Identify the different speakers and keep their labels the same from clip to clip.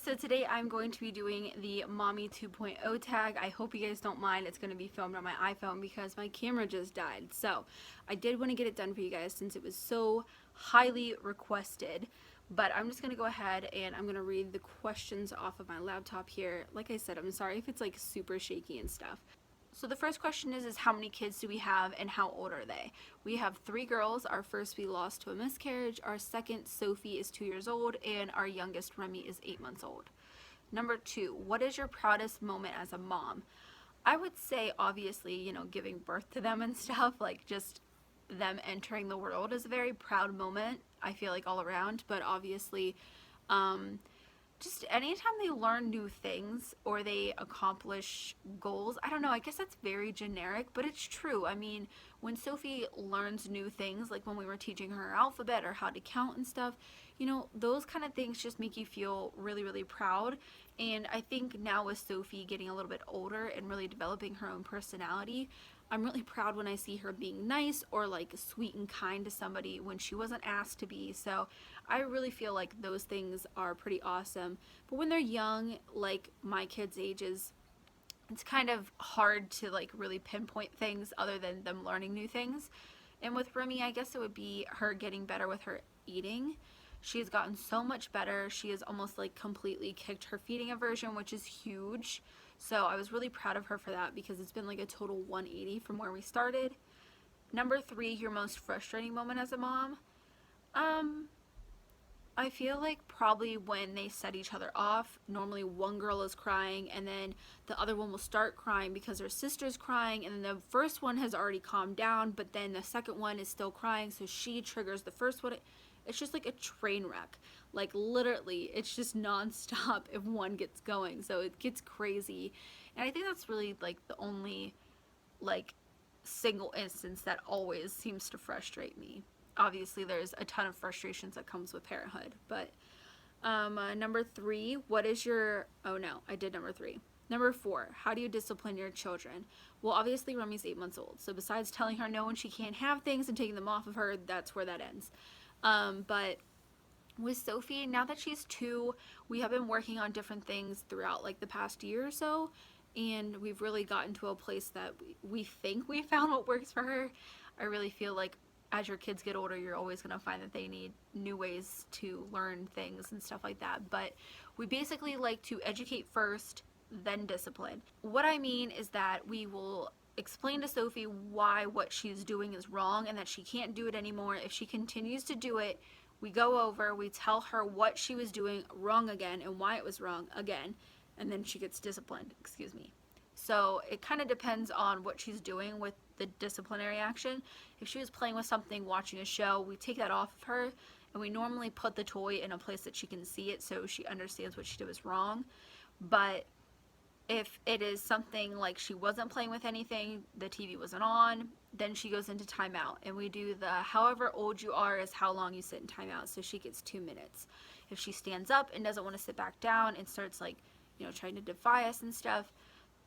Speaker 1: so today I'm going to be doing the Mommy 2.0 tag. I hope you guys don't mind. It's going to be filmed on my iPhone because my camera just died. So I did want to get it done for you guys since it was so highly requested. But I'm just going to go ahead and I'm going to read the questions off of my laptop here. Like I said, I'm sorry if it's like super shaky and stuff. So the first question is how many kids do we have and how old are they? We have 3 girls. Our first we lost to a miscarriage. Our second, Sophie, is 2 years old, and our youngest, Remy, is 8 months old. Number 2, what is your proudest moment as a mom? I would say obviously, giving birth to them and stuff, like just them entering the world is a very proud moment, I feel like all around, but obviously just anytime they learn new things or they accomplish goals, I don't know, I guess that's very generic, but it's true. I mean, when Sophie learns new things, like when we were teaching her alphabet or how to count and stuff, those kind of things just make you feel really, really proud. And I think now with Sophie getting a little bit older and really developing her own personality, I'm really proud when I see her being nice or like sweet and kind to somebody when she wasn't asked to be. So I really feel like those things are pretty awesome. But when they're young, like my kids' ages, it's kind of hard to like really pinpoint things other than them learning new things. And with Remy, I guess it would be her getting better with her eating. She has gotten so much better. She has almost like completely kicked her feeding aversion, which is huge. So I was really proud of her for that because it's been like a total 180 from where we started. Number 3, your most frustrating moment as a mom. I feel like probably when they set each other off. Normally one girl is crying and then the other one will start crying because her sister's crying, and then the first one has already calmed down, but then the second one is still crying, so she triggers the first one. It's just like a train wreck. Like literally, it's just nonstop if one gets going. So it gets crazy. And I think that's really like the only like single instance that always seems to frustrate me. Obviously there's a ton of frustrations that comes with parenthood, but number 3, what is your, oh no, I did number 3. Number 4, how do you discipline your children? Well, obviously Remy's 8 months old, so besides telling her no when she can't have things and taking them off of her, that's where that ends. But with Sophie, now that she's 2, we have been working on different things throughout like the past year or so, and we've really gotten to a place that we think we found what works for her. I really feel like as your kids get older, you're always going to find that they need new ways to learn things and stuff like that. But we basically like to educate first, then discipline. What I mean is that we will explain to Sophie why what she's doing is wrong and that she can't do it anymore. If she continues to do it, we go over, we tell her what she was doing wrong again and why it was wrong again, and then she gets disciplined, excuse me. So it kind of depends on what she's doing with the disciplinary action. If she was playing with something, watching a show, we take that off of her, and we normally put the toy in a place that she can see it so she understands what she did was wrong. But if it is something like she wasn't playing with anything, the TV wasn't on, then she goes into timeout. And we do the however old you are is how long you sit in timeout, so she gets 2 minutes. If she stands up and doesn't want to sit back down and starts like, trying to defy us and stuff,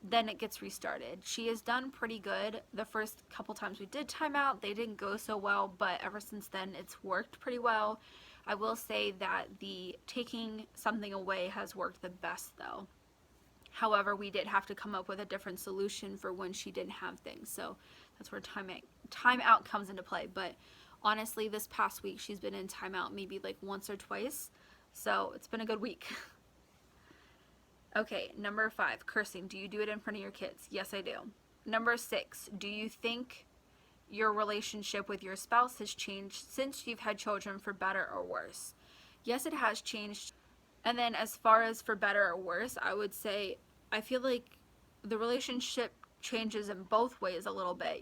Speaker 1: then it gets restarted. She has done pretty good. The first couple times we did timeout, they didn't go so well, but ever since then it's worked pretty well. I will say that the taking something away has worked the best though. However, we did have to come up with a different solution for when she didn't have things, so that's where timeout comes into play. But honestly, this past week she's been in timeout maybe like once or twice, so it's been a good week. Okay, number 5, cursing. Do you do it in front of your kids? Yes, I do. Number 6, do you think your relationship with your spouse has changed since you've had children, for better or worse? Yes, it has changed. And then as far as for better or worse, I would say I feel like the relationship changes in both ways a little bit.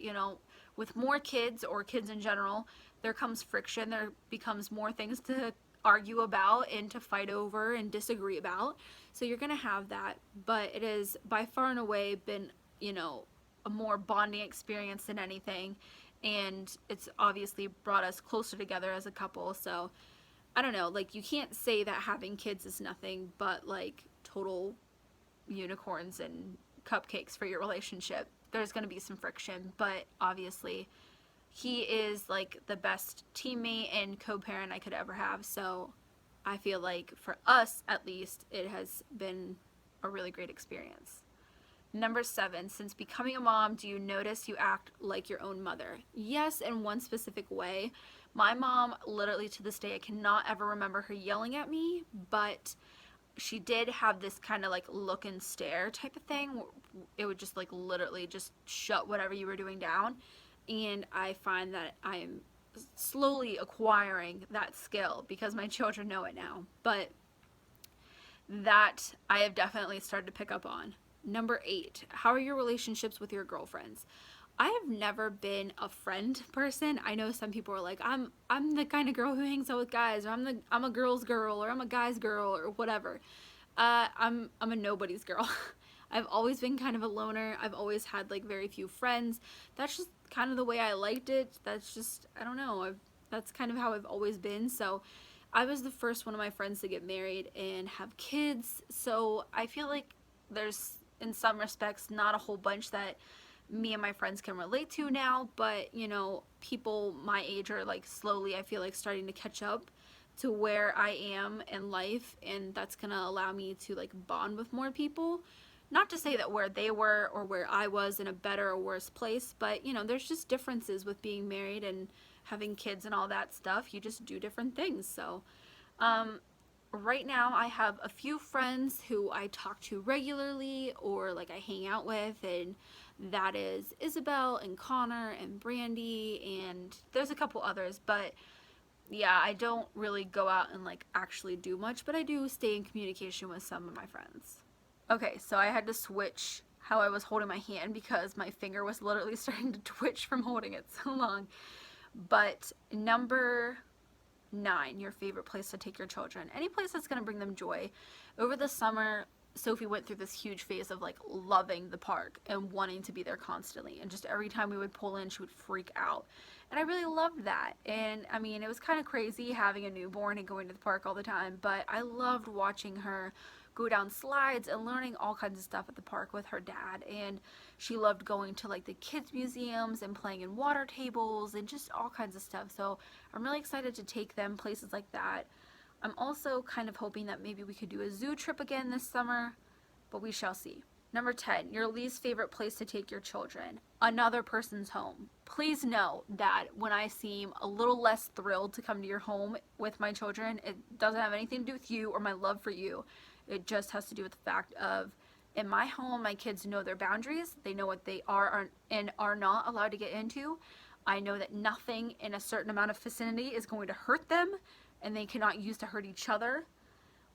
Speaker 1: With more kids or kids in general, there comes friction. There becomes more things to argue about and to fight over and disagree about. So you're going to have that, but it has by far and away been, a more bonding experience than anything, and it's obviously brought us closer together as a couple. So I don't know, like you can't say that having kids is nothing but like total unicorns and cupcakes for your relationship. There's going to be some friction, but obviously he is like the best teammate and co-parent I could ever have, so I feel like for us, at least, it has been a really great experience. Number 7, since becoming a mom, do you notice you act like your own mother? Yes, in one specific way. My mom, literally to this day, I cannot ever remember her yelling at me, but she did have this kind of like look and stare type of thing. It would just like literally just shut whatever you were doing down. And I find that I'm slowly acquiring that skill because my children know it now. But that I have definitely started to pick up on. Number 8, how are your relationships with your girlfriends? I have never been a friend person. I know some people are like, I'm the kind of girl who hangs out with guys, or I'm a girl's girl, or I'm a guy's girl, or whatever. I'm a nobody's girl. I've always been kind of a loner. I've always had like very few friends. That's just kind of the way I liked it. That's just, I don't know. That's kind of how I've always been. So I was the first one of my friends to get married and have kids. So I feel like there's, in some respects, not a whole bunch that me and my friends can relate to now, but you know, people my age are like slowly, I feel like, starting to catch up to where I am in life, and that's gonna allow me to like bond with more people. Not to say that where they were or where I was in a better or worse place, but you know, there's just differences with being married and having kids and all that stuff. You just do different things. So right now I have a few friends who I talk to regularly or like I hang out with, and that is Isabel and Connor and Brandy, and there's a couple others, but yeah, I don't really go out and like actually do much, but I do stay in communication with some of my friends. Okay, so I had to switch how I was holding my hand because my finger was literally starting to twitch from holding it so long. But number 9, your favorite place to take your children. Any place that's going to bring them joy. Over the summer, Sophie went through this huge phase of like loving the park and wanting to be there constantly. And just every time we would pull in, she would freak out. And I really loved that. And I mean, it was kind of crazy having a newborn and going to the park all the time, but I loved watching her go down slides and learning all kinds of stuff at the park with her dad. And she loved going to like the kids museums and playing in water tables and just all kinds of stuff. So I'm really excited to take them places like that. I'm also kind of hoping that maybe we could do a zoo trip again this summer, but we shall see. Number 10, your least favorite place to take your children. Another person's home. Please know that when I seem a little less thrilled to come to your home with my children, it doesn't have anything to do with you or my love for you. It just has to do with the fact of, in my home, my kids know their boundaries. They know what they are and are not allowed to get into. I know that nothing in a certain amount of vicinity is going to hurt them, and they cannot use to hurt each other.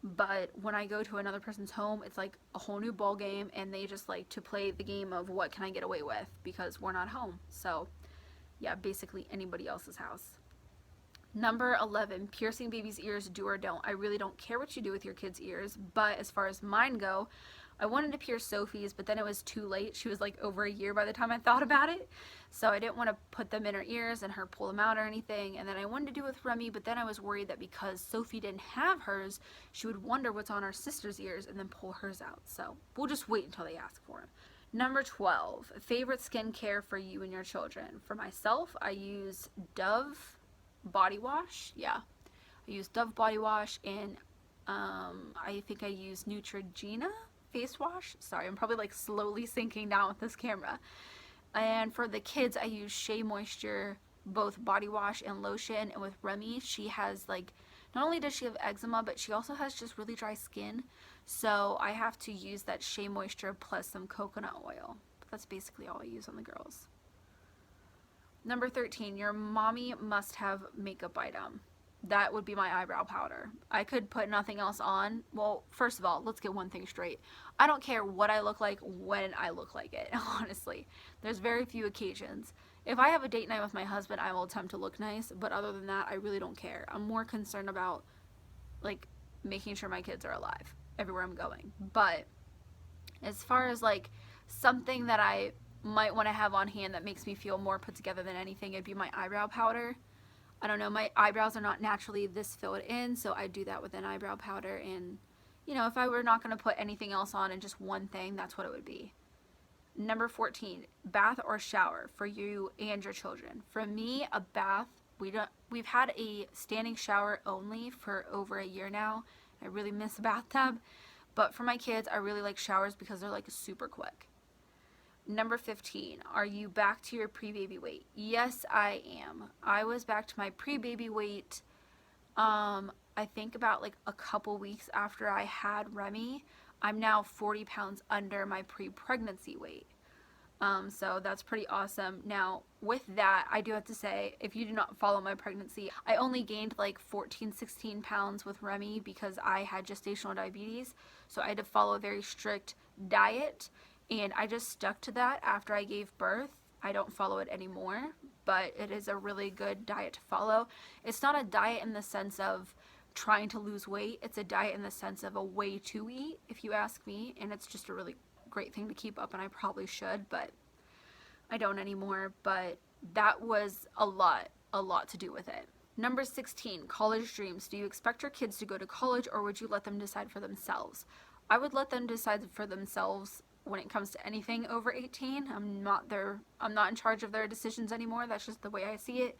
Speaker 1: But when I go to another person's home, it's like a whole new ball game, and they just like to play the game of what can I get away with because we're not home. So yeah, basically anybody else's house. Number 11, piercing baby's ears, do or don't. I really don't care what you do with your kids' ears, but as far as mine go, I wanted to pierce Sophie's, but then it was too late. She was like over a year by the time I thought about it, so I didn't want to put them in her ears and her pull them out or anything. And then I wanted to do it with Remy, but then I was worried that because Sophie didn't have hers, she would wonder what's on our sister's ears and then pull hers out. So we'll just wait until they ask for them. Number 12, favorite skincare for you and your children. For myself, I use Dove body wash. Yeah, I use Dove body wash, and I think I use Neutrogena face wash. Sorry, I'm probably like slowly sinking down with this camera. And for the kids, I use Shea Moisture, both body wash and lotion. And with Remy, she has like, not only does she have eczema, but she also has just really dry skin. So I have to use that Shea Moisture plus some coconut oil. But that's basically all I use on the girls. Number 13, your mommy must have makeup item. That would be my eyebrow powder. I could put nothing else on. Well, first of all, let's get one thing straight. I don't care what I look like when I look like it, honestly. There's very few occasions. If I have a date night with my husband, I will attempt to look nice, but other than that, I really don't care. I'm more concerned about, like, making sure my kids are alive everywhere I'm going. But as far as, like, something that I might want to have on hand that makes me feel more put together than anything, it'd be my eyebrow powder. I don't know, my eyebrows are not naturally this filled in, so I do that with an eyebrow powder. And you know, if I were not going to put anything else on and just one thing, that's what it would be. Number 14, bath or shower for you and your children. For me, a bath we've had a standing shower only for over a year now. I really miss a bathtub. But for my kids, I really like showers because they're like super quick. Number 15, are you back to your pre-baby weight? Yes, I am. I was back to my pre-baby weight, I think about like a couple weeks after I had Remy. I'm now 40 pounds under my pre-pregnancy weight. So that's pretty awesome. Now, with that, I do have to say, if you do not follow my pregnancy, I only gained like 14, 16 pounds with Remy because I had gestational diabetes. So I had to follow a very strict diet, and I just stuck to that after I gave birth. I don't follow it anymore, but it is a really good diet to follow. It's not a diet in the sense of trying to lose weight. It's a diet in the sense of a way to eat, if you ask me, and it's just a really great thing to keep up, and I probably should, but I don't anymore. But that was a lot to do with it. Number 16, college dreams. Do you expect your kids to go to college, or would you let them decide for themselves? I would let them decide for themselves when it comes to anything over 18. I'm not in charge of their decisions anymore. That's just the way I see it.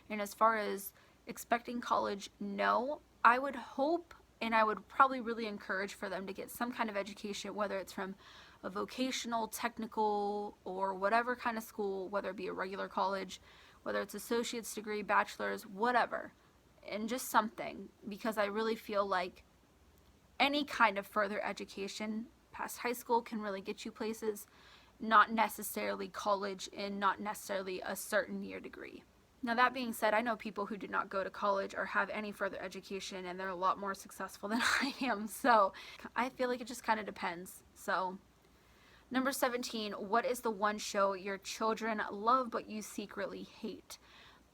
Speaker 1: And as far as expecting college, no. I would hope, and I would probably really encourage for them to get some kind of education, whether it's from a vocational, technical, or whatever kind of school, whether it be a regular college, whether it's associate's degree, bachelor's, whatever, and just something, because I really feel like any kind of further education past high school can really get you places, not necessarily college and not necessarily a certain year degree. Now, that being said, I know people who did not go to college or have any further education, and they're a lot more successful than I am, so I feel like it just kind of depends. So number 17, what is the one show your children love but you secretly hate?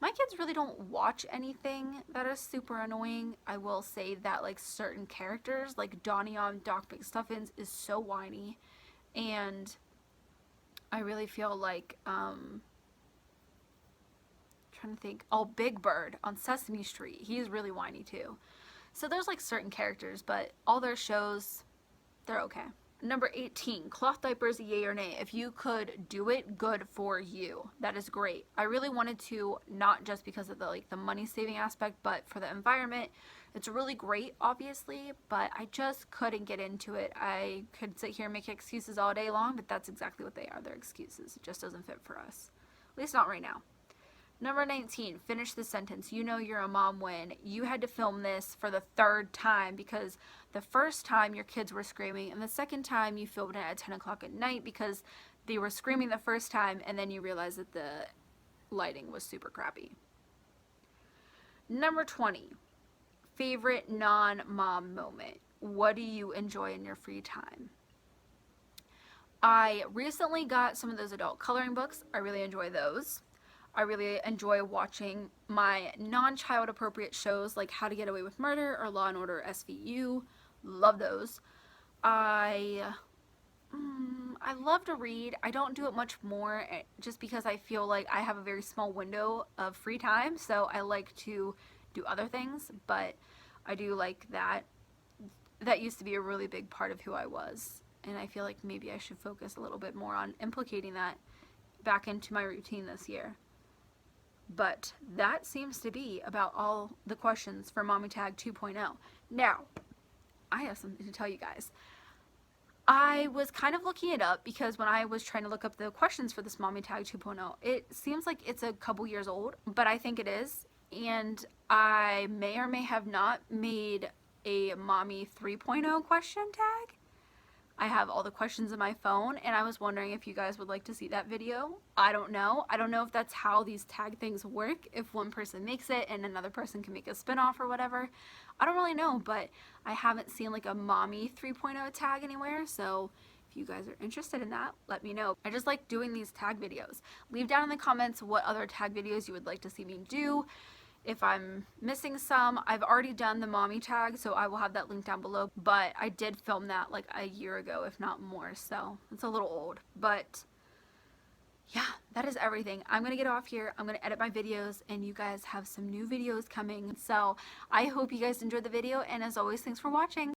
Speaker 1: My kids really don't watch anything that is super annoying. I will say that like certain characters, like Donnie on Doc McStuffins, is so whiny, and I really feel like trying to think. Oh, Big Bird on Sesame Street. He's really whiny too. So there's like certain characters, but all their shows, they're okay. Number 18, cloth diapers, yay or nay. If you could do it, good for you. That is great. I really wanted to, not just because of the money saving aspect, but for the environment. It's really great, obviously, but I just couldn't get into it. I could sit here and make excuses all day long, but that's exactly what they are. They're excuses. It just doesn't fit for us. At least not right now. Number 19, finish the sentence. You know you're a mom when you had to film this for the third time because the first time your kids were screaming and the second time you filmed it at 10 o'clock at night because they were screaming the first time and then you realized that the lighting was super crappy. Number 20, favorite non-mom moment. What do you enjoy in your free time? I recently got some of those adult coloring books. I really enjoy those. I really enjoy watching my non-child appropriate shows like How to Get Away with Murder or Law & Order SVU. Love those. I love to read. I don't do it much more just because I feel like I have a very small window of free time, so I like to do other things, but I do like that. That used to be a really big part of who I was, and I feel like maybe I should focus a little bit more on implicating that back into my routine this year. But that seems to be about all the questions for Mommy Tag 2.0. Now, I have something to tell you guys. I was kind of looking it up because when I was trying to look up the questions for this Mommy Tag 2.0, it seems like it's a couple years old, but I think it is. And I may or may have not made a Mommy 3.0 question tag. I have all the questions in my phone, and I was wondering if you guys would like to see that video. I don't know. I don't know if that's how these tag things work, if one person makes it and another person can make a spin-off or whatever. I don't really know, but I haven't seen like a Mommy 3.0 tag anywhere, so if you guys are interested in that, let me know. I just like doing these tag videos. Leave down in the comments what other tag videos you would like to see me do. If I'm missing some, I've already done the mommy tag, so I will have that link down below, but I did film that like a year ago, if not more, so it's a little old. But yeah, that is everything. I'm gonna get off here. I'm gonna edit my videos, and you guys have some new videos coming, so I hope you guys enjoyed the video, and as always, thanks for watching.